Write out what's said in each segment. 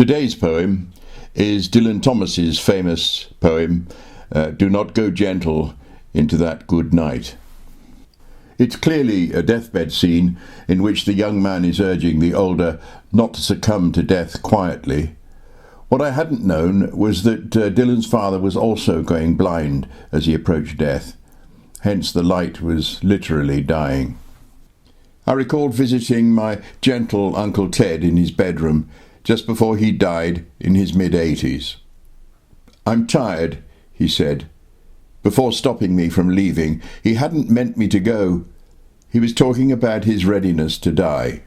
Today's poem is Dylan Thomas's famous poem, Do Not Go Gentle into That Good Night. It's clearly a deathbed scene in which the young man is urging the older not to succumb to death quietly. What I hadn't known was that Dylan's father was also going blind as he approached death. Hence the light was literally dying. I recalled visiting my gentle Uncle Ted in his bedroom just before he died in his mid-80s. "I'm tired," he said. Before stopping me from leaving, he hadn't meant me to go. He was talking about his readiness to die.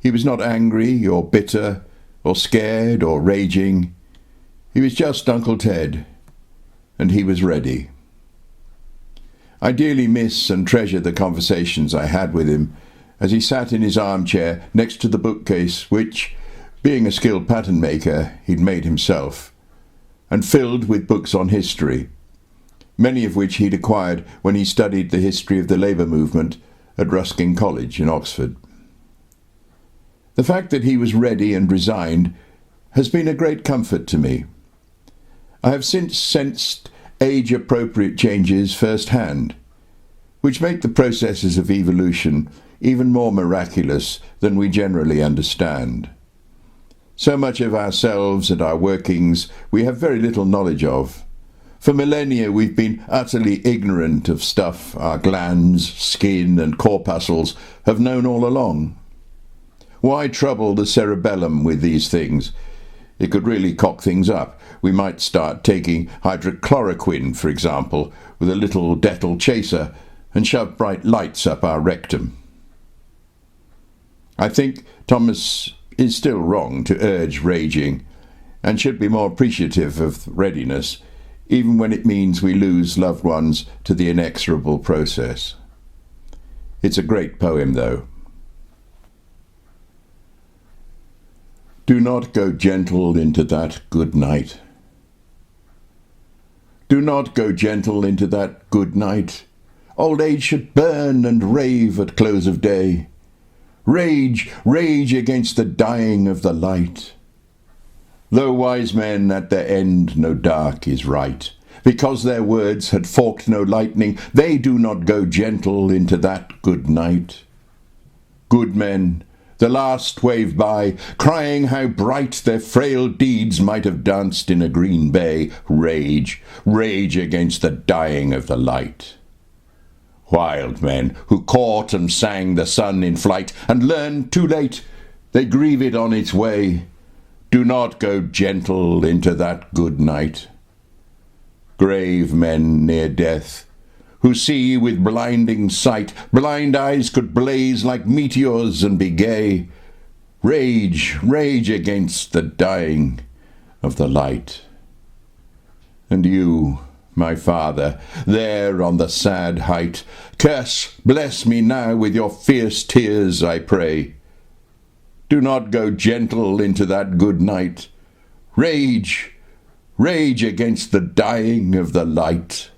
He was not angry or bitter or scared or raging. He was just Uncle Ted, and he was ready. I dearly miss and treasure the conversations I had with him as he sat in his armchair next to the bookcase which, being a skilled pattern maker, he'd made himself, and filled with books on history, many of which he'd acquired when he studied the history of the labour movement at Ruskin College in Oxford. The fact that he was ready and resigned has been a great comfort to me. I have since sensed age-appropriate changes firsthand, which make the processes of evolution even more miraculous than we generally understand. So much of ourselves and our workings we have very little knowledge of. For millennia we've been utterly ignorant of stuff our glands, skin and corpuscles have known all along. Why trouble the cerebellum with these things? It could really cock things up. We might start taking hydrochloroquine, for example, with a little Dettol chaser, and shove bright lights up our rectum. I think Thomas is still wrong to urge raging, and should be more appreciative of readiness, even when it means we lose loved ones to the inexorable process. It's a great poem, though. Do not go gentle into that good night. Do not go gentle into that good night. Old age should burn and rave at close of day. Rage, rage against the dying of the light. Though wise men at their end know dark is right, because their words had forked no lightning, they do not go gentle into that good night. Good men, the last wave by, crying how bright their frail deeds might have danced in a green bay. Rage, rage against the dying of the light. Wild men who caught and sang the sun in flight, and learned too late they grieve it on its way. Do not go gentle into that good night. Grave men near death, who see with blinding sight, blind eyes could blaze like meteors and be gay. Rage, rage against the dying of the light. And you, my father, there on the sad height, curse, bless me now with your fierce tears, I pray. Do not go gentle into that good night. Rage, rage against the dying of the light.